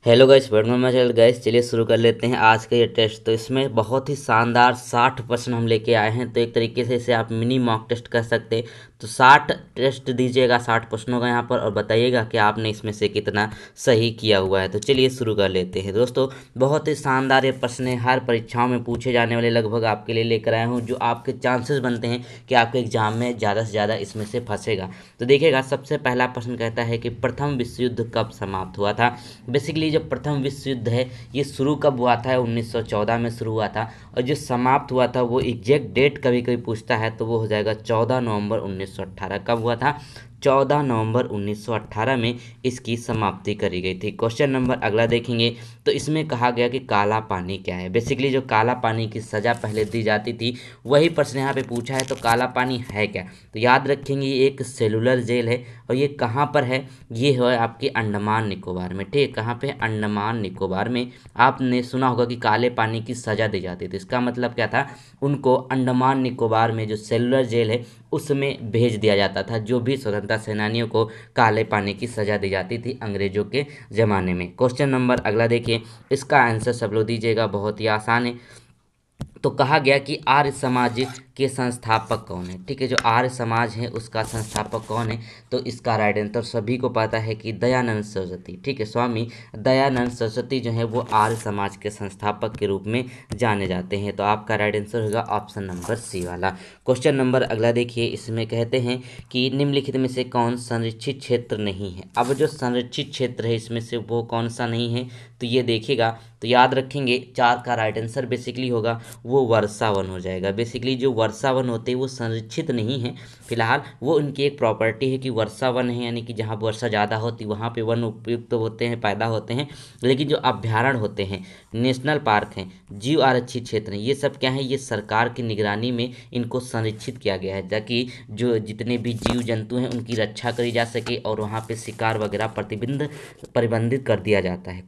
Hello guys, welcome my channel guys. चलिए शुरू कर लेते हैं आज का ये टेस्ट। तो इसमें बहुत ही शानदार 60 प्रश्न हम लेके आए हैं। तो एक तरीके से इसे आप मिनी मॉक टेस्ट कर सकते हैं। तो 60 टेस्ट दीजिएगा 60 प्रश्नों का यहाँ पर, और बताइएगा कि आपने इसमें से कितना सही किया हुआ है। तो चलिए शुरू कर लेते हैं दोस्तों। बहुत ही शानदार ये प्रश्न है, हर परीक्षाओं में पूछे जाने वाले लगभग आपके लिए लेकर आया हूँ, जो आपके चांसेस बनते हैं कि आपके एग्जाम में ज़्यादा से ज़्यादा इसमें से फंसेगा। तो देखिएगा, सबसे पहला प्रश्न कहता है कि प्रथम विश्व युद्ध कब समाप्त हुआ था। बेसिकली जो प्रथम विश्व युद्ध है ये शुरू कब हुआ था, 1914 में शुरू हुआ था। और जो समाप्त हुआ था वो एग्जैक्ट डेट कभी कभी पूछता है तो वो हो जाएगा 14 नवंबर 1918। कब हुआ था? 14 नवंबर 1918 में इसकी समाप्ति करी गई थी। क्वेश्चन नंबर अगला देखेंगे। तो इसमें कहा गया कि काला पानी क्या है। बेसिकली जो काला पानी की सज़ा पहले दी जाती थी वही प्रश्न यहाँ पे पूछा है। तो काला पानी है क्या? तो याद रखेंगे ये एक सेलुलर जेल है। और ये कहाँ पर है? ये है आपके अंडमान निकोबार में। ठीक है, कहाँ पे? अंडमान निकोबार में। आपने सुना होगा कि काले पानी की सज़ा दी जाती थी। इसका मतलब क्या था? उनको अंडमान निकोबार में जो सेलुलर जेल है उसमें भेज दिया जाता था। जो भी स्वतंत्रता सेनानियों को काले पानी की सज़ा दी जाती थी अंग्रेजों के ज़माने में। क्वेश्चन नंबर अगला देखिए, इसका आंसर सब लोग दीजिएगा, बहुत ही आसान है। तो कहा गया कि आर्य समाज के संस्थापक कौन है। ठीक है, जो आर्य समाज है उसका संस्थापक कौन है? तो इसका राइट आंसर सभी को पता है कि दयानंद सरस्वती। ठीक है, स्वामी दयानंद सरस्वती जो है वो आर्य समाज के संस्थापक के रूप में जाने जाते हैं। तो आपका राइट आंसर होगा ऑप्शन नंबर सी वाला। क्वेश्चन नंबर अगला देखिए, इसमें कहते हैं कि निम्नलिखित में से कौन संरक्षित क्षेत्र नहीं है। अब जो संरक्षित क्षेत्र है इसमें से वो कौन सा नहीं है? तो ये देखिएगा, तो याद रखेंगे 4 का राइट आंसर बेसिकली होगा वो वर्षा वन हो जाएगा। बेसिकली जो वर्षा वन होते हैं वो संरक्षित नहीं है फिलहाल, वो उनकी एक प्रॉपर्टी है कि वर्षा वन है, यानी कि जहाँ वर्षा ज़्यादा होती है वहाँ पे वन उपयुक्त होते हैं, पैदा होते हैं। लेकिन जो अभ्यारण्य होते हैं, नेशनल पार्क हैं, जीव आरक्षित क्षेत्र हैं, ये सब क्या है? ये सरकार की निगरानी में इनको संरक्षित किया गया है ताकि जो जितने भी जीव जंतु हैं उनकी रक्षा करी जा सके, और वहाँ पे शिकार वगैरह प्रतिबंधित कर दिया जाता है।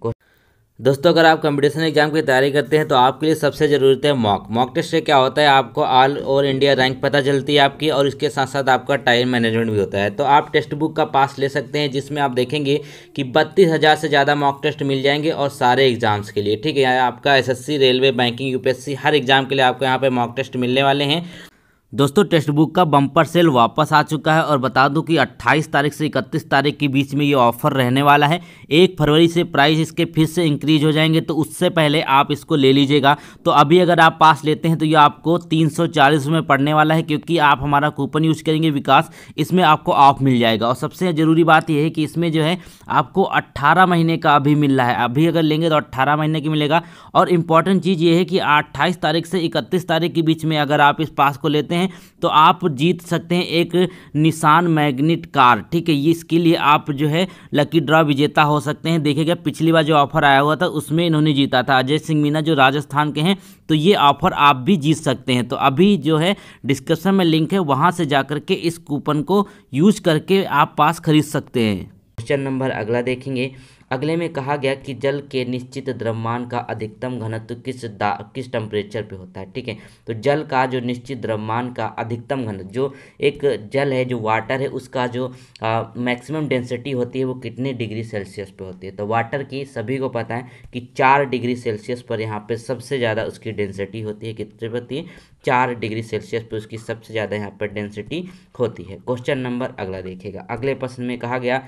दोस्तों, अगर आप कंपटीशन एग्जाम की तैयारी करते हैं तो आपके लिए सबसे ज़रूरत है मॉक टेस्ट से क्या होता है, आपको ऑल ओवर इंडिया रैंक पता चलती है आपकी, और इसके साथ साथ आपका टाइम मैनेजमेंट भी होता है। तो आप टेक्स्ट बुक का पास ले सकते हैं जिसमें आप देखेंगे कि 32,000 से ज़्यादा मॉक टेस्ट मिल जाएंगे, और सारे एग्जाम्स के लिए। ठीक है, आपका एसएससी, रेलवे, बैंकिंग, यूपीएससी हर एग्जाम के लिए आपको यहाँ पे मॉक टेस्ट मिलने वाले हैं। दोस्तों, टेक्स्ट बुक का बम्पर सेल वापस आ चुका है, और बता दूं कि 28 तारीख से 31 तारीख के बीच में ये ऑफर रहने वाला है। 1 फरवरी से प्राइस इसके फिर से इंक्रीज हो जाएंगे, तो उससे पहले आप इसको ले लीजिएगा। तो अभी अगर आप पास लेते हैं तो ये आपको 340 में पड़ने वाला है, क्योंकि आप हमारा कूपन यूज करेंगे विकास, इसमें आपको ऑफ मिल जाएगा। और सबसे ज़रूरी बात यह है कि इसमें जो है आपको 18 महीने का अभी मिल रहा है। अभी अगर लेंगे तो 18 महीने की मिलेगा। और इम्पॉर्टेंट चीज़ ये है कि 28 तारीख से 31 तारीख के बीच में अगर आप इस पास को लेते हैं तो आप जीत सकते हैं एक निसान मैग्नेट कार। ठीक है, ये इसके लिए आप जो है लकी ड्रॉ विजेता हो सकते हैं। देखिएगा, पिछली बार जो ऑफर आया हुआ था उसमें इन्होंने जीता था, अजय सिंह मीना जो राजस्थान के हैं। तो ये ऑफर आप भी जीत सकते हैं। तो अभी जो है डिस्क्रिप्शन में लिंक है, वहां से जाकर के इस कूपन को यूज करके आप पास खरीद सकते हैं। क्वेश्चन नंबर अगला देखेंगे। अगले में कहा गया कि जल के निश्चित द्रव्यमान का अधिकतम घनत्व किस टेम्परेचर पे होता है। ठीक है, तो जल का जो निश्चित द्रव्यमान का अधिकतम घनत्व, जो एक जल है, जो वाटर है, उसका जो मैक्सिमम डेंसिटी होती है वो कितने डिग्री सेल्सियस पे होती है। तो वाटर की सभी को पता है कि 4 डिग्री सेल्सियस पर यहाँ पे सबसे ज़्यादा उसकी डेंसिटी होती है। कितने पे होती है? 4 डिग्री सेल्सियस पर उसकी सबसे ज़्यादा यहाँ पर डेंसिटी होती है। क्वेश्चन नंबर अगला देखिएगा। अगले प्रश्न में कहा गया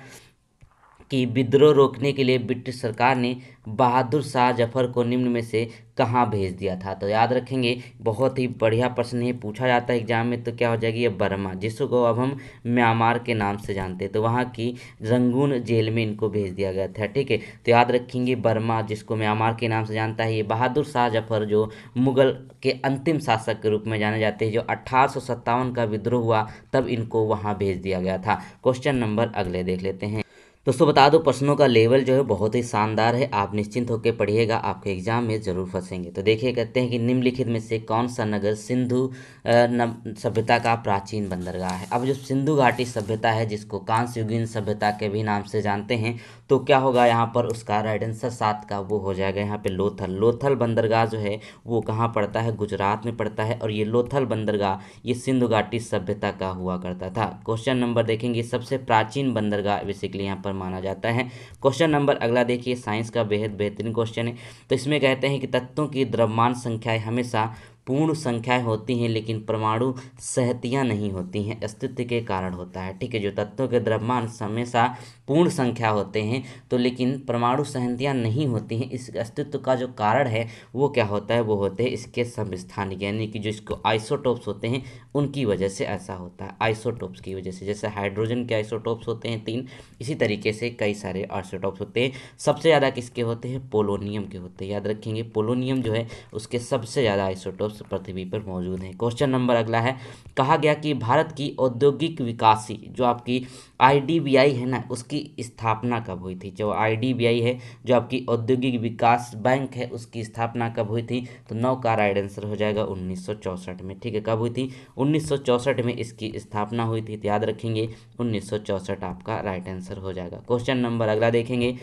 कि विद्रोह रोकने के लिए ब्रिटिश सरकार ने बहादुर शाह जफर को निम्न में से कहाँ भेज दिया था। तो याद रखेंगे, बहुत ही बढ़िया प्रश्न है, पूछा जाता है एग्जाम में। तो क्या हो जाएगी? ये बर्मा, जिसको अब हम म्यांमार के नाम से जानते हैं। तो वहाँ की रंगून जेल में इनको भेज दिया गया था। ठीक है, तो याद रखेंगे बर्मा, जिसको म्यांमार के नाम से जानता है, ये बहादुर शाह जफर जो मुगल के अंतिम शासक के रूप में जाने जाते हैं, जो 1857 का विद्रोह हुआ तब इनको वहाँ भेज दिया गया था। क्वेश्चन नंबर अगले देख लेते हैं। दोस्तों, बता दो प्रश्नों का लेवल जो है बहुत ही शानदार है, आप निश्चिंत होकर पढ़िएगा, आपके एग्जाम में जरूर फंसेंगे। तो देखिए, कहते हैं कि निम्नलिखित में से कौन सा नगर सिंधु सभ्यता का प्राचीन बंदरगाह है। अब जो सिंधु घाटी सभ्यता है, जिसको कांस्य युगीन सभ्यता के भी नाम से जानते हैं, तो क्या होगा यहाँ पर उसका राइट आंसर 7 का वो हो जाएगा यहाँ पे लोथल। लोथल बंदरगाह जो है वो कहाँ पड़ता है, गुजरात में पड़ता है। और ये लोथल बंदरगाह ये सिंधु घाटी सभ्यता का हुआ करता था। क्वेश्चन नंबर देखेंगे, सबसे प्राचीन बंदरगाह बेसिकली यहाँ पर माना जाता है। क्वेश्चन नंबर अगला देखिए, साइंस का बेहद बेहतरीन क्वेश्चन है। तो इसमें कहते हैं कि तत्वों की द्रव्यमान संख्याएं हमेशा पूर्ण संख्याएं होती हैं, लेकिन परमाणु सहतियां नहीं होती हैं, अस्तित्व के कारण होता है। ठीक है, जो तत्वों के द्रव्यमान हमेशा पूर्ण संख्या होते हैं तो लेकिन परमाणु सहतियां नहीं होती हैं, इस अस्तित्व का जो कारण है वो क्या होता है, वो होते हैं इसके समस्थानिक, यानी कि जो इसको आइसोटोप्स होते हैं उनकी वजह से ऐसा होता है। आइसोटोप्स की वजह से, जैसे हाइड्रोजन के आइसोटोप्स होते हैं 3, इसी तरीके से कई सारे आइसोटोप्स होते हैं। सबसे ज़्यादा किसके होते हैं, पोलोनियम के होते हैं। याद रखेंगे, पोलोनियम जो है उसके सबसे ज़्यादा आइसोटोप्स पृथ्वी पर मौजूद हैं। क्वेश्चन नंबर अगला है, कहा गया कि भारत की औद्योगिक विकासी जो आपकी आईडीबीआई है ना, उसकी स्थापना कब हुई थी। जो आईडीबीआई है, जो आपकी औद्योगिक विकास बैंक है, उसकी स्थापना कब हुई थी। तो 9 का राइट आंसर हो जाएगा 1964 में। ठीक है, कब हुई थी, 1964 में इसकी स्थापना हुई थी। तो याद रखेंगे 1964 आपका राइट आंसर हो जाएगा। क्वेश्चन नंबर अगला देखेंगे,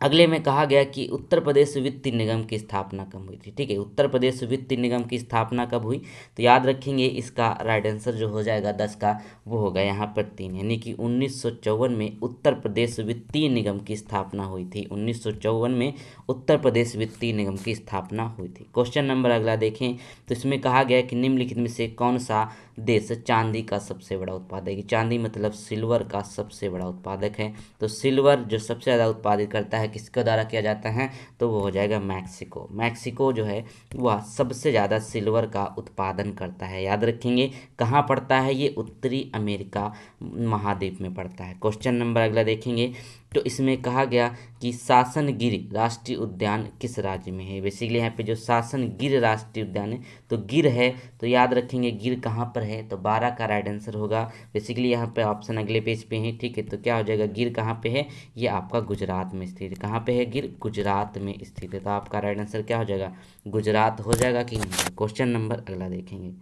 अगले में कहा गया कि उत्तर प्रदेश वित्त निगम की स्थापना कब हुई थी। ठीक है, उत्तर प्रदेश वित्त निगम की स्थापना कब हुई। तो याद रखेंगे इसका राइट आंसर जो हो जाएगा 10 का वो होगा यहाँ पर 3, यानी कि 1954 में उत्तर प्रदेश वित्तीय निगम की स्थापना हुई थी। 1954 में उत्तर प्रदेश वित्तीय निगम की स्थापना हुई थी। क्वेश्चन नंबर अगला देखें, तो इसमें कहा गया कि निम्नलिखित में से कौन सा देश चांदी का सबसे बड़ा उत्पादक है। चांदी मतलब सिल्वर का सबसे बड़ा उत्पादक है। तो सिल्वर जो सबसे ज़्यादा उत्पादित करता है किसके द्वारा किया जाता है, तो वो हो जाएगा मैक्सिको। मैक्सिको जो है वह सबसे ज़्यादा सिल्वर का उत्पादन करता है। याद रखेंगे कहाँ पड़ता है, ये उत्तरी अमेरिका महाद्वीप में पड़ता है। क्वेश्चन नंबर अगला देखेंगे, तो इसमें कहा गया कि सासनगिर राष्ट्रीय उद्यान किस राज्य में है। बेसिकली यहाँ पे जो सासनगिर राष्ट्रीय उद्यान है तो गिर है, तो याद रखेंगे गिर कहाँ पर है, तो 12 का राइट आंसर होगा। बेसिकली यहाँ पे ऑप्शन अगले पेज पे है। ठीक है, तो क्या हो जाएगा, गिर कहाँ पे है, ये आपका गुजरात में स्थित है। कहाँ पे है गिर, गुजरात में स्थित है। तो आपका राइट आंसर क्या हो जाएगा, गुजरात हो जाएगा कि नहीं। क्वेश्चन नंबर अगला देखेंगे,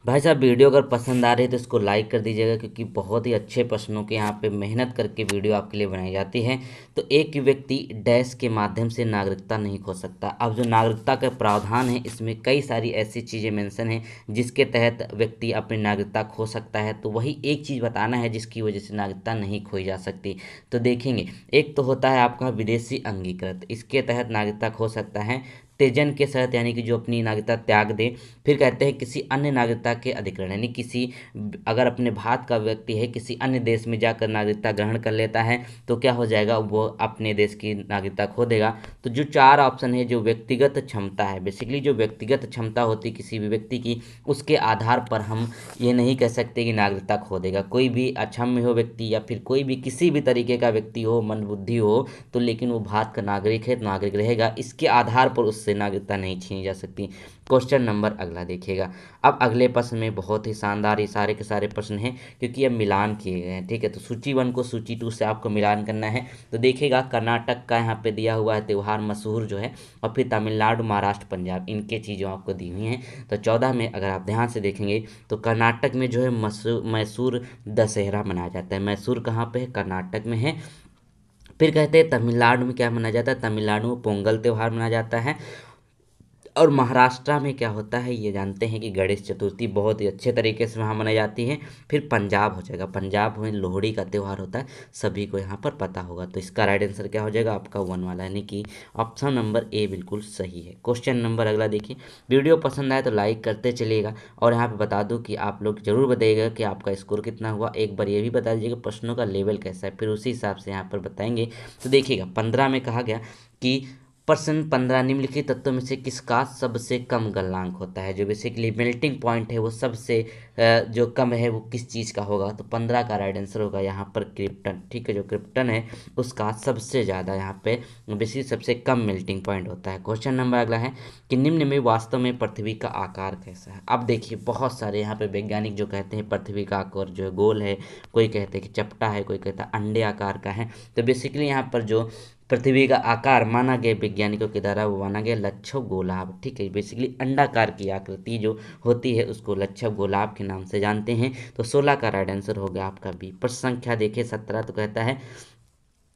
भाई साहब वीडियो अगर पसंद आ रही है तो इसको लाइक कर दीजिएगा, क्योंकि बहुत ही अच्छे प्रश्नों के यहाँ पे मेहनत करके वीडियो आपके लिए बनाई जाती है। तो एक व्यक्ति डैश के माध्यम से नागरिकता नहीं खो सकता। अब जो नागरिकता का प्रावधान है इसमें कई सारी ऐसी चीज़ें मेंशन हैं जिसके तहत व्यक्ति अपनी नागरिकता खो सकता है। तो वही एक चीज़ बताना है जिसकी वजह से नागरिकता नहीं खोई जा सकती। तो देखेंगे, एक तो होता है आपका विदेशी अंगीकृत, इसके तहत नागरिकता खो सकता है। त्यजन के साथ, यानी कि जो अपनी नागरिकता त्याग दे। फिर कहते हैं किसी अन्य नागरिकता के अधिग्रहण, यानी किसी अगर अपने भारत का व्यक्ति है किसी अन्य देश में जाकर नागरिकता ग्रहण कर लेता है तो क्या हो जाएगा, वो अपने देश की नागरिकता खो देगा। तो जो 4 ऑप्शन है, जो व्यक्तिगत क्षमता है, बेसिकली जो व्यक्तिगत क्षमता होती है किसी भी व्यक्ति की, उसके आधार पर हम ये नहीं कह सकते कि नागरिकता खो देगा। कोई भी अक्षम्य हो व्यक्ति या फिर कोई भी किसी भी तरीके का व्यक्ति हो, मंदबुद्धि हो, तो लेकिन वो भारत का नागरिक है तो नागरिक रहेगा। इसके आधार पर उससे नागरिकता नहीं छीनी जा सकती। क्वेश्चन नंबर अगला देखिएगा। अब अगले प्रश्न में बहुत ही शानदार, ये सारे के सारे प्रश्न हैं क्योंकि अब मिलान किए गए हैं। ठीक है, तो सूची 1 को सूची 2 से आपको मिलान करना है। तो देखिएगा, कर्नाटक का यहाँ पे दिया हुआ है त्यौहार मशहूर जो है, और फिर तमिलनाडु, महाराष्ट्र, पंजाब, इनके चीज़ें आपको दी हुई हैं। तो 14 में अगर आप ध्यान से देखेंगे तो कर्नाटक में जो है मैसूर दशहरा मनाया जाता है। मैसूर कहाँ पे है, कर्नाटक में है। फिर कहते हैं तमिलनाडु में क्या मनाया जाता है, तमिलनाडु में पोंगल त्यौहार मनाया जाता है। और महाराष्ट्र में क्या होता है ये जानते हैं कि गणेश चतुर्थी बहुत ही अच्छे तरीके से वहाँ मनाई जाती है। फिर पंजाब हो जाएगा, पंजाब में लोहड़ी का त्यौहार होता है, सभी को यहाँ पर पता होगा। तो इसका राइट आंसर क्या हो जाएगा आपका 1 वाला, यानी कि ऑप्शन नंबर ए बिल्कुल सही है। क्वेश्चन नंबर अगला देखिए, वीडियो पसंद आए तो लाइक करते चलिएगा। और यहाँ पर बता दूँ कि आप लोग जरूर बताइएगा कि आपका स्कोर कितना हुआ। एक बार ये भी बता दीजिएगा प्रश्नों का लेवल कैसा है, फिर उसी हिसाब से यहाँ पर बताएंगे। तो देखिएगा 15 में कहा गया कि प्रश्न 15, निम्नलिखित तत्वों में से किसका सबसे कम गलनांक होता है। जो बेसिकली मेल्टिंग पॉइंट है वो सबसे जो कम है वो किस चीज़ का होगा। तो 15 का राइट आंसर होगा यहाँ पर क्रिप्टन। ठीक है, जो क्रिप्टन है उसका सबसे ज़्यादा यहाँ पे बेसिकली सबसे कम मेल्टिंग पॉइंट होता है। क्वेश्चन नंबर अगला है कि निम्न में वास्तव में पृथ्वी का आकार कैसा है। अब देखिए बहुत सारे यहाँ पे वैज्ञानिक जो कहते हैं पृथ्वी का आकार जो है गोल है, कोई कहते हैं कि चपटा है, कोई कहता है अंडे आकार का है। तो बेसिकली यहाँ पर जो पृथ्वी का आकार माना गया वैज्ञानिकों के द्वारा वो माना गया लच्छव गोलाभ। ठीक है, बेसिकली अंडाकार की आकृति जो होती है उसको लच्छव गोलाभ के नाम से जानते हैं। तो 16 का राइट आंसर हो गया आपका बी। प्रश्न संख्या देखिए 17, तो कहता है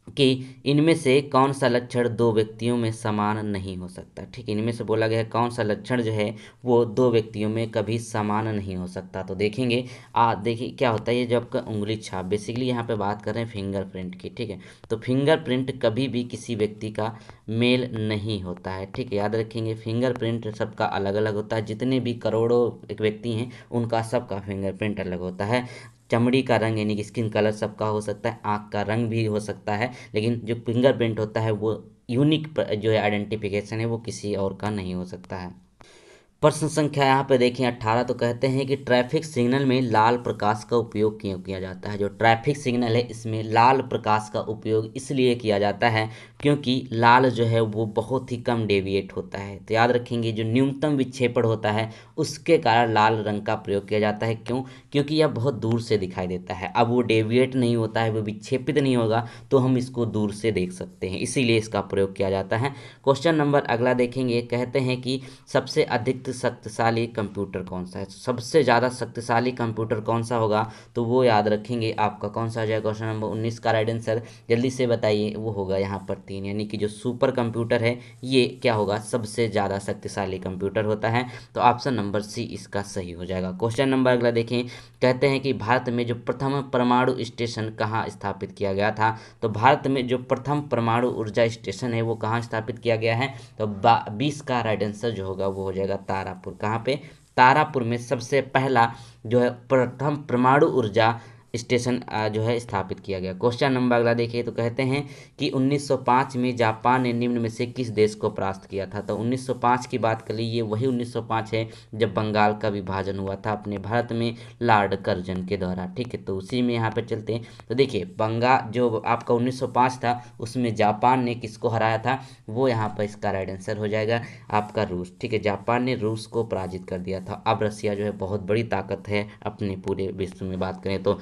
कि इनमें से कौन सा लक्षण दो व्यक्तियों में समान नहीं हो सकता। ठीक है, इनमें से बोला गया है कौन सा लक्षण जो है वो दो व्यक्तियों में कभी समान नहीं हो सकता। तो देखेंगे देखिए क्या होता है, ये जो आपका उंगली छाप, बेसिकली यहाँ पे बात कर रहे हैं फिंगरप्रिंट की। ठीक है, तो फिंगरप्रिंट कभी भी किसी व्यक्ति का मेल नहीं होता है। ठीक है, याद रखेंगे फिंगरप्रिंट सबका अलग अलग होता है। जितने भी करोड़ों एक व्यक्ति हैं उनका सबका फिंगरप्रिंट अलग होता है। चमड़ी का रंग यानी कि स्किन कलर सबका हो सकता है, आँख का रंग भी हो सकता है, लेकिन जो फिंगरप्रिंट होता है वो यूनिक जो है आइडेंटिफिकेशन है वो किसी और का नहीं हो सकता है। प्रश्न संख्या यहाँ पे देखें 18, तो कहते हैं कि ट्रैफिक सिग्नल में लाल प्रकाश का उपयोग क्यों किया जाता है। जो ट्रैफिक सिग्नल है इसमें लाल प्रकाश का उपयोग इसलिए किया जाता है क्योंकि लाल जो है वो बहुत ही कम डेविएट होता है। तो याद रखेंगे जो न्यूनतम विक्षेपण होता है उसके कारण लाल रंग का प्रयोग किया जाता है। क्यों? क्योंकि यह बहुत दूर से दिखाई देता है। अब वो डेविएट नहीं होता है, वो विक्षेपित नहीं होगा, तो हम इसको दूर से देख सकते हैं, इसीलिए इसका प्रयोग किया जाता है। क्वेश्चन नंबर अगला देखेंगे, कहते हैं कि सबसे अधिक शक्तिशाली कंप्यूटर कौन सा है। सबसे ज़्यादा शक्तिशाली कंप्यूटर कौन सा होगा, तो वो याद रखेंगे आपका कौन सा हो जाएगा। क्वेश्चन नंबर 19 का राइट आंसर जल्दी से बताइए, वो होगा यहाँ पर 3, यानी कि जो सुपर कंप्यूटर है ये क्या होगा, सबसे ज़्यादा शक्तिशाली कंप्यूटर होता है। तो ऑप्शन नंबर सी इसका सही हो जाएगा। क्वेश्चन नंबर अगला देखें, कहते हैं कि भारत में जो प्रथम परमाणु स्टेशन कहाँ स्थापित किया गया था। तो भारत में जो प्रथम परमाणु ऊर्जा स्टेशन है वो कहाँ स्थापित किया गया है, तो 20 का राइट आंसर जो होगा वो हो जाएगा तारापुर। कहाँ पे? तारापुर में सबसे पहला जो है प्रथम परमाणु ऊर्जा स्टेशन जो है स्थापित किया गया। क्वेश्चन नंबर अगला देखिए, तो कहते हैं कि 1905 में जापान ने निम्न में से किस देश को परास्त किया था। तो 1905 की बात कर ली, ये वही 1905 है जब बंगाल का विभाजन हुआ था अपने भारत में लॉर्ड कर्जन के द्वारा। ठीक है, तो उसी में यहाँ पे चलते हैं। तो देखिए बंगाल जो आपका 1905 था उसमें जापान ने किसको हराया था, वो यहाँ पर इसका राइट आंसर हो जाएगा आपका रूस। ठीक है, जापान ने रूस को पराजित कर दिया था। अब रसिया जो है बहुत बड़ी ताकत है अपने पूरे विश्व में बात करें तो।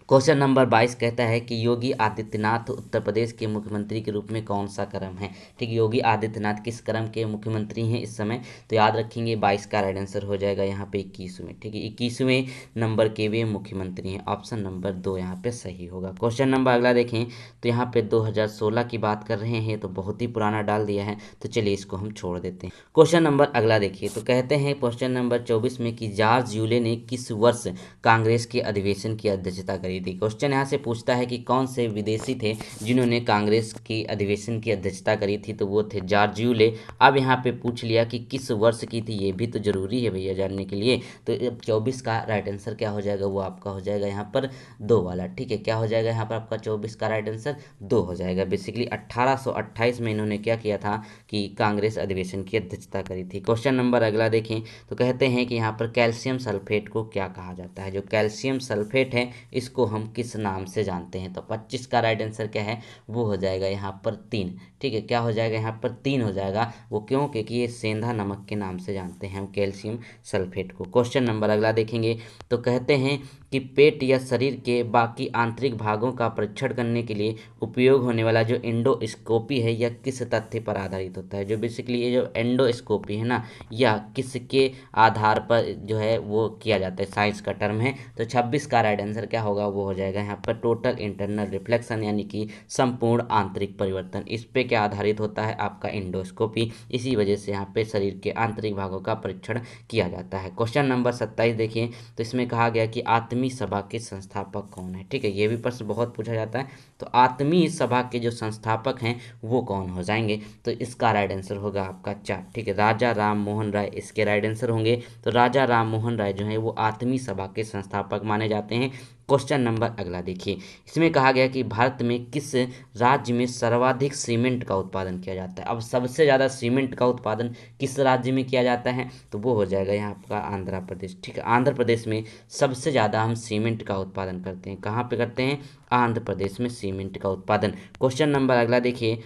क्वेश्चन नंबर 22 कहता है कि योगी आदित्यनाथ उत्तर प्रदेश के मुख्यमंत्री के रूप में कौन सा क्रम है। ठीक है, योगी आदित्यनाथ किस क्रम के मुख्यमंत्री हैं इस समय, तो याद रखेंगे 22 का राइट आंसर हो जाएगा यहाँ पे 21वें। ठीक है, 21वें नंबर के वे मुख्यमंत्री हैं। ऑप्शन नंबर 2 यहाँ पे सही होगा। क्वेश्चन नंबर अगला देखें, तो यहाँ पे 2016 की बात कर रहे हैं तो बहुत ही पुराना डाल दिया है, तो चलिए इसको हम छोड़ देते हैं। क्वेश्चन नंबर अगला देखिए, तो कहते हैं क्वेश्चन नंबर 24 में कि जॉर्ज यूले ने किस वर्ष कांग्रेस के अधिवेशन की अध्यक्षता करी थी। क्वेश्चन यहाँ से पूछता है कि कौन से विदेशी थे जिन्होंने कांग्रेस की अधिवेशन की अध्यक्षता करी थी, तो वो थे जॉर्ज यूले। अब यहाँ पे पूछ लिया कि किस वर्ष की थी, ये भी तो जरूरी है भैया जानने के लिए। तो 24 का राइट आंसर क्या हो जाएगा, वो आपका हो जाएगा यहाँ पर 2 वाला। ठीक है, क्या हो जाएगा यहाँ पर आपका 24 का राइट आंसर 2 हो जाएगा। बेसिकली 1828 में इन्होंने क्या किया था कि कांग्रेस अधिवेशन की अध्यक्षता करी थी। क्वेश्चन नंबर अगला देखें, तो कहते हैं कि यहाँ पर कैल्शियम सल्फेट को क्या कहा जाता है। जो कैल्शियम सल्फेट है इसको हम किस नाम से जानते हैं, तो 25 का राइट आंसर क्या है, वो हो जाएगा यहाँ पर 3। ठीक है, क्या हो जाएगा यहाँ पर 3 हो जाएगा, वो क्यों, क्योंकि ये सेंधा नमक के नाम से जानते हैं हम कैल्शियम सल्फेट को। क्वेश्चन नंबर अगला देखेंगे, तो कहते हैं कि पेट या शरीर के बाकी आंतरिक भागों का परीक्षण करने के लिए उपयोग होने वाला जो एंडोस्कोपी है यह किस तथ्य पर आधारित होता है। जो बेसिकली ये जो एंडोस्कोपी है ना, या किसके आधार पर जो है वो किया जाता है, साइंस का टर्म है। तो 26 का राइट आंसर क्या होगा, वो हो जाएगा यहाँ पर टोटल इंटरनल रिफ्लेक्शन, यानी कि संपूर्ण आंतरिक परिवर्तन। इस पे क्या आधारित होता है आपका एंडोस्कोपी, इसी वजह से यहाँ पे शरीर के आंतरिक भागों का परीक्षण किया जाता है। क्वेश्चन नंबर 27 देखिए, तो इसमें कहा गया कि आत्मीय सभा के संस्थापक कौन है। ठीक है, ये भी प्रश्न बहुत पूछा जाता है। तो आत्मीय सभा के जो संस्थापक हैं वो कौन हो जाएंगे, तो इसका राइट आंसर होगा आपका 4। ठीक है, राजा राम मोहन राय इसके राइट आंसर होंगे। तो राजा राम मोहन राय जो है वो आत्मीय सभा के संस्थापक माने जाते हैं। क्वेश्चन नंबर अगला देखिए, इसमें कहा गया कि भारत में किस राज्य में सर्वाधिक सीमेंट का उत्पादन किया जाता है। अब सबसे ज़्यादा सीमेंट का उत्पादन किस राज्य में किया जाता है, तो वो हो जाएगा यहाँ आपका आंध्र प्रदेश। ठीक है, आंध्र प्रदेश में सबसे ज़्यादा हम सीमेंट का उत्पादन करते हैं। कहाँ पे करते हैं, आंध्र प्रदेश में सीमेंट का उत्पादन। क्वेश्चन नंबर अगला देखिए,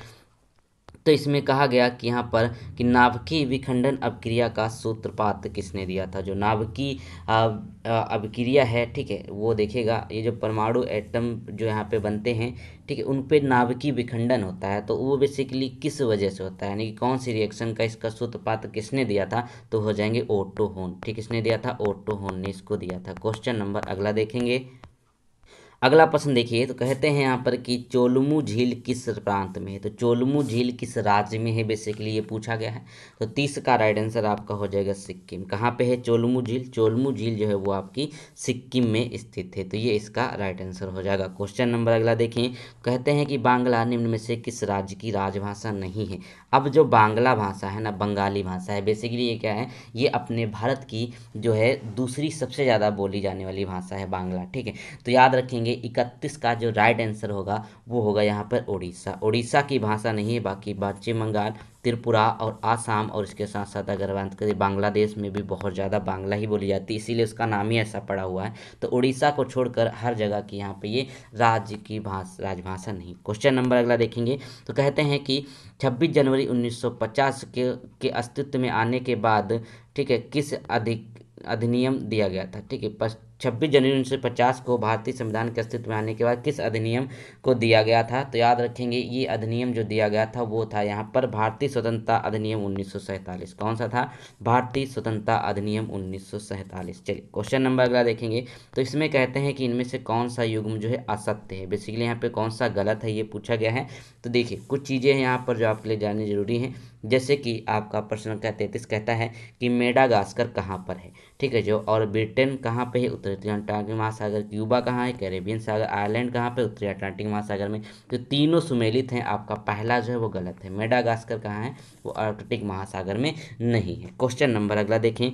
तो इसमें कहा गया कि यहाँ पर कि नाभिकीय विखंडन अभिक्रिया का सूत्रपात किसने दिया था। जो नाभिकीय अभिक्रिया है, ठीक है, वो देखेगा ये जो परमाणु एटम जो यहाँ पे बनते हैं, ठीक है, उन पे नाभिकीय विखंडन होता है, तो वो बेसिकली किस वजह से होता है, यानी कि कौन सी रिएक्शन का इसका सूत्रपात किसने दिया था, तो हो जाएंगे ओटो होन। ठीक, किसने दिया था, ओटो होन ने इसको दिया था। क्वेश्चन नंबर अगला देखेंगे, अगला प्रश्न देखिए, तो कहते हैं यहाँ पर कि चोलुमू झील किस प्रांत में है। तो चोलुमू झील किस राज्य में है, बेसिकली ये पूछा गया है। तो 30 का राइट आंसर आपका हो जाएगा सिक्किम। कहाँ पे है चोलुमू झील? चोलुमू झील जो है वो आपकी सिक्किम में स्थित है। तो ये इसका राइट आंसर हो जाएगा। क्वेश्चन नंबर अगला देखें, कहते हैं कि बांग्ला निम्न में से किस राज्य की राजभाषा नहीं है। अब जो बांग्ला भाषा है ना, बंगाली भाषा है, बेसिकली ये क्या है, ये अपने भारत की जो है दूसरी सबसे ज़्यादा बोली जाने वाली भाषा है बांग्ला, ठीक है। तो याद रखेंगे 31 का जो राइट आंसर होगा वो होगा यहाँ पर उड़ीसा। उड़ीसा की भाषा नहीं है, बाकी पश्चिम बंगाल, त्रिपुरा और आसाम और इसके साथ साथ अगर बात करें बांग्लादेश में भी बहुत ज़्यादा बांग्ला ही बोली जाती है, इसीलिए उसका नाम ही ऐसा पड़ा हुआ है। तो उड़ीसा को छोड़कर हर जगह की यहाँ पे ये राज्य की राजभाषा नहीं। क्वेश्चन नंबर अगला देखेंगे, तो कहते हैं कि 26 जनवरी 1950 के अस्तित्व में आने के बाद, ठीक है, किस अधिनियम दिया गया था, ठीक है। 26 जनवरी 1950 को भारतीय संविधान के अस्तित्व में आने के बाद किस अधिनियम को दिया गया था। तो याद रखेंगे ये अधिनियम जो दिया गया था वो था यहाँ पर भारतीय स्वतंत्रता अधिनियम 1947। कौन सा था? भारतीय स्वतंत्रता अधिनियम 1947। चलिए क्वेश्चन नंबर अगला देखेंगे, तो इसमें कहते हैं कि इनमें से कौन सा युग्म जो है असत्य है। बेसिकली यहाँ पे कौन सा गलत है ये पूछा गया है। तो देखिए कुछ चीज़ें हैं यहाँ पर जो आपके लिए जाननी जरूरी है, जैसे कि आपका प्रश्न संख्या 33 कहता है कि मेडागास्कर कहाँ पर है, ठीक है जो, और ब्रिटेन कहाँ पे है, उत्तरी अटलांटिक महासागर। क्यूबा कहाँ है, कैरेबियन सागर। आयरलैंड कहाँ पे, उत्तरी अटलांटिक महासागर में। तो तीनों सुमेलित हैं, आपका पहला जो है वो गलत है। मेडागास्कर कहाँ है, वो आर्कटिक महासागर में नहीं है। क्वेश्चन नंबर अगला देखें,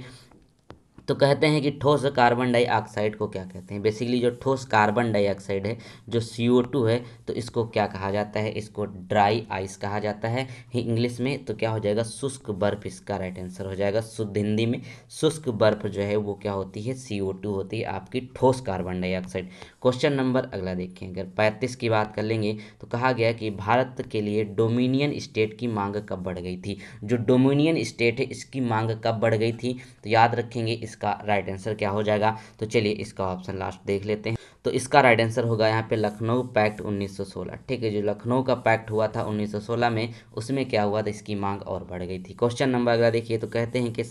तो कहते हैं कि ठोस कार्बन डाइऑक्साइड को क्या कहते हैं। बेसिकली जो ठोस कार्बन डाइऑक्साइड है, जो CO2 है, तो इसको क्या कहा जाता है? इसको ड्राई आइस कहा जाता है इंग्लिश में। तो क्या हो जाएगा? शुष्क बर्फ इसका राइट आंसर हो जाएगा। शुद्ध हिंदी में शुष्क बर्फ जो है वो क्या होती है? CO2 होती है आपकी ठोस कार्बन डाइऑक्साइड। क्वेश्चन नंबर अगला देखें, अगर 35 की बात कर लेंगे, तो कहा गया कि भारत के लिए डोमिनियन स्टेट की मांग कब बढ़ गई थी। जो डोमिनियन स्टेट है इसकी मांग कब बढ़ गई थी, तो याद रखेंगे इसका राइट आंसर क्या हो जाएगा। तो चलिए इसका ऑप्शन लास्ट देख लेते हैं। तो इसका राइट आंसर होगा यहाँ पे लखनऊ पैक्ट 1916, ठीक है। जो लखनऊ का पैक्ट हुआ था 1916 में, उसमें क्या हुआ था, इसकी मांग और बढ़ गई थी। क्वेश्चन नंबर अगला देखिए, तो कहते हैं कि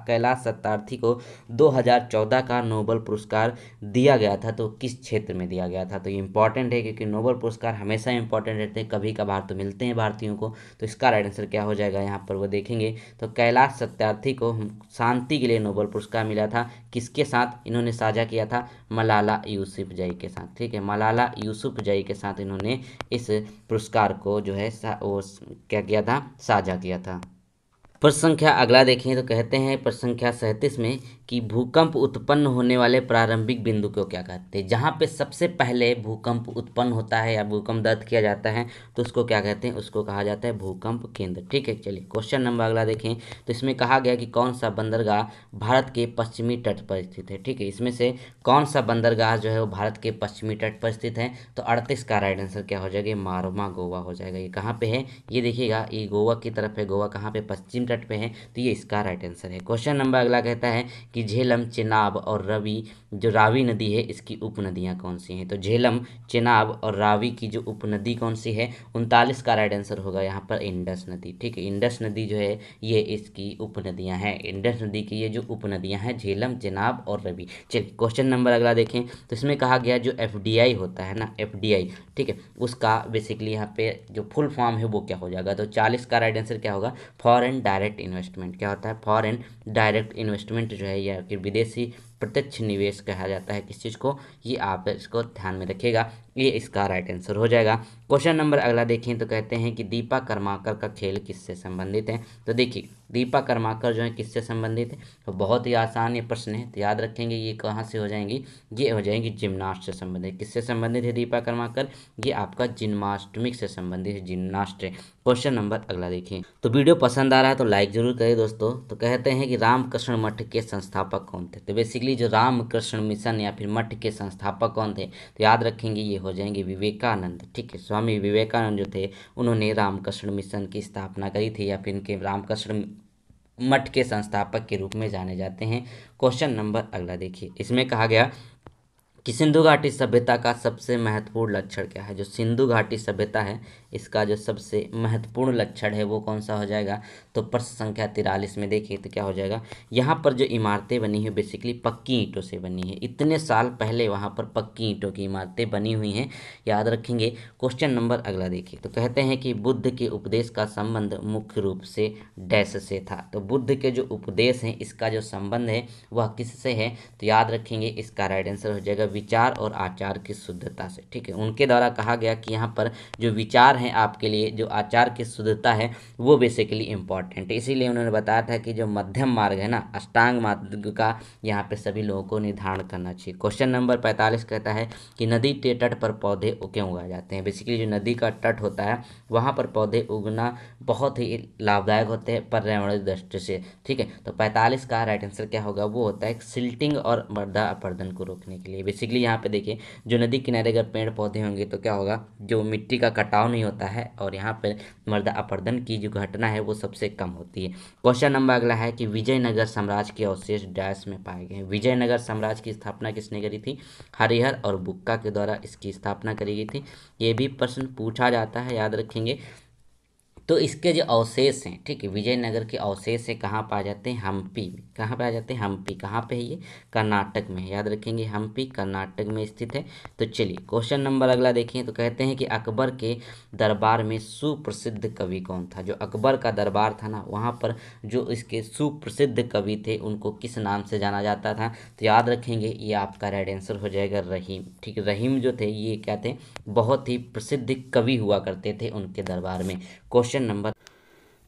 कैलाश सत्यार्थी को 2014 का नोबेल पुरस्कार दिया गया था, तो किस क्षेत्र में दिया गया था। तो ये इंपॉर्टेंट है क्योंकि नोबेल पुरस्कार हमेशा इंपॉर्टेंट रहते हैं, कभी कभार तो मिलते हैं भारतीयों को। तो इसका राइट आंसर क्या हो जाएगा यहाँ पर वो देखेंगे। तो कैलाश सत्यार्थी को शांति के लिए नोबेल पुरस्कार मिला था, किसके साथ इन्होंने साझा किया था? मलाला यूसुफजई के साथ, ठीक है। मलाला यूसुफजई के साथ इन्होंने इस पुरस्कार को जो है वो क्या किया था? साझा किया था। प्रश्न संख्या अगला देखें, तो कहते हैं प्रश्न संख्या 37 में कि भूकंप उत्पन्न होने वाले प्रारंभिक बिंदु को क्या कहते हैं। जहाँ पे सबसे पहले भूकंप उत्पन्न होता है या भूकंप दर्ज किया जाता है तो उसको क्या कहते हैं? उसको कहा जाता है भूकंप केंद्र, ठीक है। चलिए क्वेश्चन नंबर अगला देखें, तो इसमें कहा गया कि कौन सा बंदरगाह भारत के पश्चिमी तट पर स्थित है, ठीक है। इसमें से कौन सा बंदरगाह जो है वो भारत के पश्चिमी तट पर स्थित है। तो 38 का राइट आंसर क्या हो जाएगा? मारवा गोवा हो जाएगा। ये कहाँ पे है? ये देखिएगा, ये गोवा की तरफ है। गोवा कहाँ पे? पश्चिम तट पे है। तो ये इसका राइट आंसर है। क्वेश्चन नंबर अगला कहता है कि झेलम, चेनाब और रवि, जो रावी नदी है, इसकी उपनदियां कौन सी हैं। तो झेलम, चेनाब और रावी की जो उपनदी कौन सी है? 39 का राइट आंसर होगा यहाँ पर इंडस नदी, ठीक है। इंडस नदी जो है ये इसकी उपनदियां हैं। इंडस नदी की ये जो उपनदियां हैं झेलम, चेनाब और रवि। चलिए क्वेश्चन नंबर अगला देखें, तो इसमें कहा गया जो FDI होता है ना, FDI, ठीक है, उसका बेसिकली यहाँ पे जो फुल फॉर्म है वो क्या हो जाएगा। तो 40 का राइट आंसर क्या होगा? Foreign direct investment. क्या होता है? फॉरेन डायरेक्ट इन्वेस्टमेंट जो है या फिर विदेशी प्रत्यक्ष निवेश कहा जाता है किस चीज़ को, ये आप इसको ध्यान में रखिएगा। ये इसका राइट आंसर हो जाएगा। क्वेश्चन नंबर अगला देखें, तो कहते हैं कि दीपा कर्माकर का खेल किससे संबंधित है। तो देखिए दीपा कर्माकर जो है किससे संबंधित है, तो बहुत ही आसान ये प्रश्न है। तो याद रखेंगे ये कहाँ से हो जाएंगी, ये हो जाएंगी जिम्नास्ट से संबंधित। किससे संबंधित है दीपा कर्माकर? ये आपका जिम्नास्टिक से संबंधित है, जिम्नास्ट है। क्वेश्चन नंबर अगला देखिए, तो वीडियो पसंद आ रहा है तो लाइक जरूर करें दोस्तों। तो कहते हैं कि रामकृष्ण मठ के संस्थापक कौन थे। तो बेसिकली जो रामकृष्ण मिशन या फिर मठ के संस्थापक कौन थे, तो याद रखेंगे ये हो जाएंगे विवेकानंद, ठीक है। स्वामी विवेकानंद जो थे उन्होंने रामकृष्ण मिशन की स्थापना करी थी, या फिर इनके रामकृष्ण मठ के संस्थापक के रूप में जाने जाते हैं। क्वेश्चन नंबर अगला देखिए, इसमें कहा गया कि सिंधु घाटी सभ्यता का सबसे महत्वपूर्ण लक्षण क्या है। जो सिंधु घाटी सभ्यता है इसका जो सबसे महत्वपूर्ण लक्षण है वो कौन सा हो जाएगा, तो प्रश्न संख्या 43 में देखिए तो क्या हो जाएगा, यहाँ पर जो इमारतें बनी है बेसिकली पक्की ईंटों से बनी है। इतने साल पहले वहाँ पर पक्की ईंटों की इमारतें बनी हुई हैं, याद रखेंगे। क्वेश्चन नंबर अगला देखिए तो कहते हैं कि बुद्ध के उपदेश का संबंध मुख्य रूप से डैश से था। तो बुद्ध के जो उपदेश हैं इसका जो संबंध है वह किससे है, तो याद रखेंगे इसका राइट आंसर हो जाएगा विचार और आचार की शुद्धता से। ठीक है, उनके द्वारा कहा गया कि यहाँ पर जो विचार हैं आपके लिए, जो आचार की शुद्धता है वो बेसिकली इंपॉर्टेंट है। इसीलिए उन्होंने बताया था कि जो मध्यम मार्ग है ना, अष्टांग मार्ग का यहाँ पे सभी लोगों को निर्धारण करना चाहिए। क्वेश्चन नंबर 45 कहता है कि नदी के तट पर पौधे क्यों उगाए जाते हैं। बेसिकली जो नदी का तट होता है वहाँ पर पौधे उगना बहुत ही लाभदायक होते हैं पर्यावरण दृष्टि से। ठीक है, तो 45 का राइट आंसर क्या होगा, वो होता है सिल्टिंग और मृदा अपरदन को रोकने के लिए। बेसिकली यहाँ पे देखिए जो नदी किनारे अगर पेड़ पौधे होंगे तो क्या होगा, जो मिट्टी का कटाव नहीं होता है और यहाँ पे मृदा अपरदन की जो घटना है वो सबसे कम होती है। क्वेश्चन नंबर अगला है कि विजयनगर साम्राज्य के अवशेष डैश में पाए गए हैं। विजयनगर साम्राज्य की स्थापना किसने करी थी, हरिहर और बुक्का के द्वारा इसकी स्थापना करी गई थी। ये भी प्रश्न पूछा जाता है, याद रखेंगे। तो इसके जो अवशेष हैं, ठीक है, विजयनगर के अवशेष से कहाँ पाए जाते हैं, हम्पी में। कहाँ पाए जाते हैं, हम्पी। कहाँ पे है ये, कर्नाटक में, याद रखेंगे हम्पी कर्नाटक में स्थित है। तो चलिए क्वेश्चन नंबर अगला देखिए तो कहते हैं कि अकबर के दरबार में सुप्रसिद्ध कवि कौन था। जो अकबर का दरबार था ना वहाँ पर जो इसके सुप्रसिद्ध कवि थे उनको किस नाम से जाना जाता था, तो याद रखेंगे ये आपका राइट आंसर हो जाएगा रहीम। ठीक है, रहीम जो थे ये क्या थे, बहुत ही प्रसिद्ध कवि हुआ करते थे उनके दरबार में। क्वेश्चन नंबर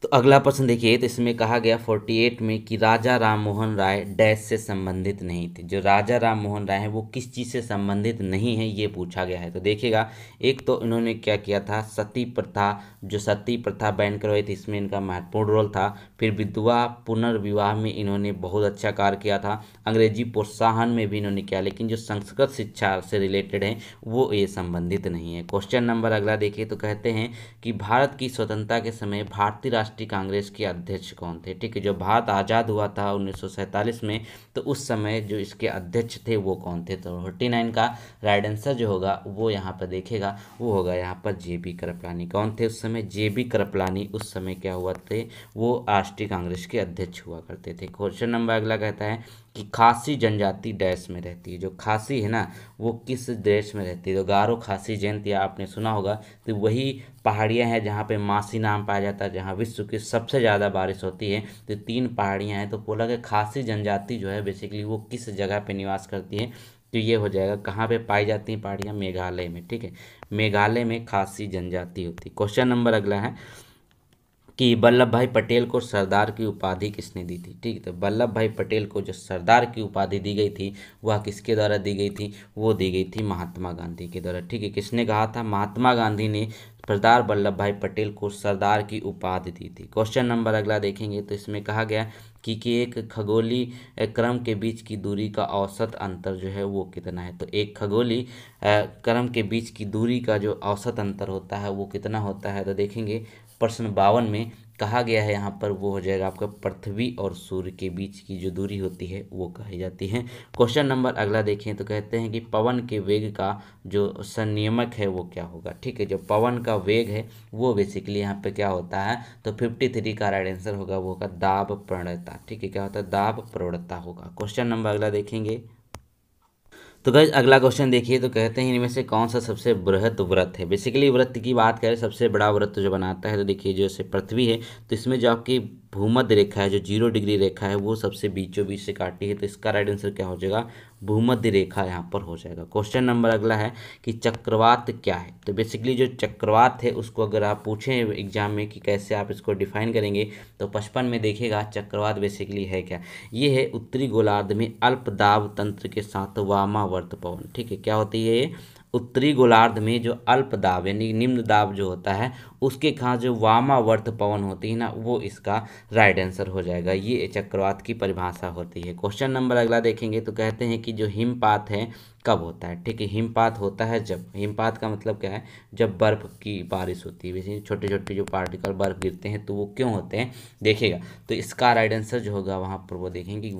तो अगला प्रश्न देखिए तो इसमें कहा गया 48 में कि राजा राम मोहन राय डैश से संबंधित नहीं थे। जो राजा राम मोहन राय हैं वो किस चीज़ से संबंधित नहीं है ये पूछा गया है। तो देखिएगा एक तो इन्होंने क्या किया था, सती प्रथा, जो सती प्रथा बैन करवाई थी इसमें इनका महत्वपूर्ण रोल था। फिर विधवा पुनर्विवाह में इन्होंने बहुत अच्छा कार्य किया था। अंग्रेजी प्रोत्साहन में भी इन्होंने किया, लेकिन जो संस्कृत शिक्षा से रिलेटेड है वो ये संबंधित नहीं है। क्वेश्चन नंबर अगला देखिए तो कहते हैं कि भारत की स्वतंत्रता के समय भारतीय राष्ट्रीय कांग्रेस के अध्यक्ष कौन थे। ठीक है, जब भारत आज़ाद हुआ था 1947 में तो उस समय जो इसके अध्यक्ष थे वो कौन थे, तो 49 का राइट आंसर जो होगा वो यहाँ पर देखेगा वो होगा यहाँ पर जेबी कृपलानी। कौन थे उस समय, जेबी कृपलानी उस समय क्या हुआ थे, वो राष्ट्रीय कांग्रेस के अध्यक्ष हुआ करते थे। क्वेश्चन नंबर अगला कहता है कि खासी जनजाति देश में रहती है। जो खासी है ना वो किस देश में रहती है, तो गारो खासी जयंती आपने सुना होगा। तो वही पहाड़ियाँ हैं जहाँ पे मासी नाम पाया जाता है, जहाँ विश्व की सबसे ज़्यादा बारिश होती है। तो 3 पहाड़ियाँ हैं, तो बोला कि खासी जनजाति जो है बेसिकली वो किस जगह पे निवास करती है, तो ये हो जाएगा कहाँ पे पाई जाती हैं पहाड़ियाँ, मेघालय में। ठीक है, मेघालय में खासी जनजाति होती है। क्वेश्चन नंबर अगला है कि वल्लभ भाई पटेल को सरदार की उपाधि किसने दी थी। ठीक है, तो वल्लभ भाई पटेल को जो सरदार की उपाधि दी गई थी वह किसके द्वारा दी गई थी, वो दी गई थी महात्मा गांधी के द्वारा। ठीक है, किसने कहा था, महात्मा गांधी ने सरदार वल्लभ भाई पटेल को सरदार की उपाधि दी थी। क्वेश्चन नंबर अगला देखेंगे तो इसमें कहा गया कि एक खगोलीय क्रम के बीच की दूरी का औसत अंतर जो है वो कितना है। तो एक खगोलीय क्रम के बीच की दूरी का जो औसत अंतर होता है वो कितना होता है, तो देखेंगे प्रश्न 52 में कहा गया है यहाँ पर वो हो जाएगा आपका पृथ्वी और सूर्य के बीच की जो दूरी होती है वो कही जाती है। क्वेश्चन नंबर अगला देखें तो कहते हैं कि पवन के वेग का जो संनियमक है वो क्या होगा। ठीक है, जो पवन का वेग है वो बेसिकली यहाँ पे क्या होता है, तो 53 का राइट आंसर होगा वो होगा दाब प्रवणता। ठीक है, क्या होता है, दाब प्रवणता होगा। क्वेश्चन नंबर अगला देखेंगे तो गाइस अगला क्वेश्चन देखिए तो कहते हैं इनमें से कौन सा सबसे बृहद व्रत है। बेसिकली व्रत की बात करें सबसे बड़ा व्रत जो बनाता है तो देखिए जैसे पृथ्वी है तो इसमें जो आपकी भूमध्य रेखा है, जो 0 डिग्री रेखा है वो सबसे बीचों बीच से काटी है, तो इसका राइट आंसर क्या हो जाएगा, भूमध्य रेखा यहाँ पर हो जाएगा। क्वेश्चन नंबर अगला है कि चक्रवात क्या है। तो बेसिकली जो चक्रवात है उसको अगर आप पूछें एग्जाम में कि कैसे आप इसको डिफाइन करेंगे तो 55 में देखेगा चक्रवात बेसिकली है क्या, ये है उत्तरी गोलार्ध में अल्प दाब तंत्र के साथ वामावर्त पवन। ठीक है, क्या होती है ये, उत्तरी गोलार्ध में जो अल्प दाब यानी निम्न दाब जो होता है उसके खास जो वामावर्त पवन होती है ना वो इसका राइट आंसर हो जाएगा। ये चक्रवात की परिभाषा होती है। क्वेश्चन नंबर अगला देखेंगे तो कहते हैं कि जो हिमपात है कब होता है। ठीक है, हिमपात होता है जब, हिमपात का मतलब क्या है, जब बर्फ की बारिश होती है, वैसे छोटे छोटे जो पार्टिकल बर्फ गिरते हैं तो वो क्यों होते हैं देखिएगा। तो इसका राइट आंसर जो होगा वहाँ पर वो देखेंगे कि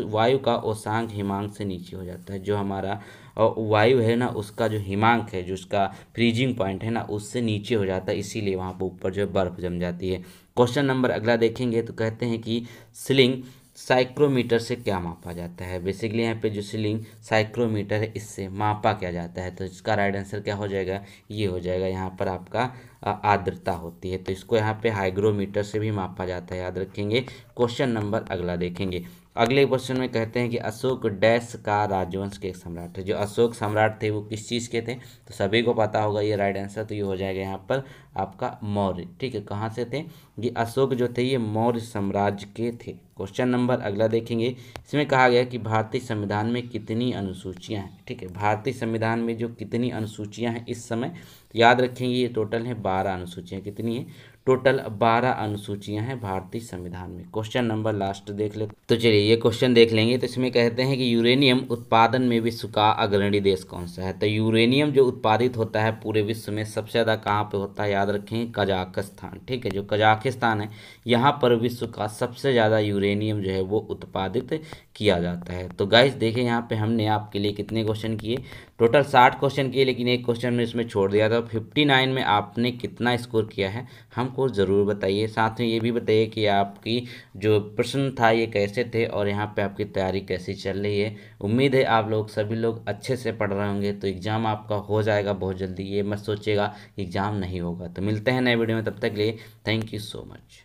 वायु का औसांक हिमांक से नीचे हो जाता है। जो हमारा और वायु है ना उसका जो हिमांक है, जो उसका फ्रीजिंग पॉइंट है ना, उससे नीचे हो जाता है, इसीलिए वहाँ पर ऊपर जो है बर्फ़ जम जाती है। क्वेश्चन नंबर अगला देखेंगे तो कहते हैं कि स्लिंग साइक्रोमीटर से क्या मापा जाता है। बेसिकली यहाँ पे जो स्लिंग साइक्रोमीटर है इससे मापा क्या जाता है, तो इसका राइट आंसर क्या हो जाएगा, ये हो जाएगा यहाँ पर आपका आर्द्रता होती है, तो इसको यहाँ पे हाइग्रोमीटर से भी मापा जाता है, याद रखेंगे। क्वेश्चन नंबर अगला देखेंगे। अगले क्वेश्चन में कहते हैं कि अशोक डैश का राजवंश के एक सम्राट है। जो अशोक सम्राट थे वो किस चीज़ के थे, तो सभी को पता होगा ये राइट आंसर, तो ये हो जाएगा यहाँ पर आपका मौर्य। ठीक है, कहाँ से थे, ये अशोक जो थे ये मौर्य साम्राज्य के थे। क्वेश्चन नंबर अगला देखेंगे। इसमें कहा गया कि भारतीय संविधान में कितनी अनुसूचियां हैं। ठीक है, भारतीय संविधान में जो कितनी अनुसूचियां हैं इस समय, याद रखेंगे ये टोटल है 12 अनुसूचियां। कितनी है, टोटल 12 अनुसूचियां हैं भारतीय संविधान में। क्वेश्चन नंबर लास्ट देख लेते, तो चलिए ये क्वेश्चन देख लेंगे। तो इसमें कहते हैं कि यूरेनियम उत्पादन में विश्व का अग्रणी देश कौन सा है। तो यूरेनियम जो उत्पादित होता है पूरे विश्व में सबसे ज़्यादा कहाँ पे होता है, याद रखें कजाकिस्तान। ठीक है, जो कजाकिस्तान है यहाँ पर विश्व का सबसे ज़्यादा यूरेनियम जो है वो उत्पादित किया जाता है। तो गाइस देखें यहाँ पे हमने आपके लिए कितने क्वेश्चन किए, टोटल 60 क्वेश्चन किए, लेकिन एक क्वेश्चन में इसमें छोड़ दिया था। 59 में आपने कितना स्कोर किया है हमको ज़रूर बताइए। साथ में ये भी बताइए कि आपकी जो प्रश्न था ये कैसे थे और यहाँ पे आपकी तैयारी कैसी चल रही है। उम्मीद है आप लोग सभी लोग अच्छे से पढ़ रहे होंगे, तो एग्ज़ाम आपका हो जाएगा बहुत जल्दी। ये मत सोचिएगा एग्ज़ाम नहीं होगा। तो मिलते हैं नए वीडियो में, तब तक के लिए थैंक यू सो मच।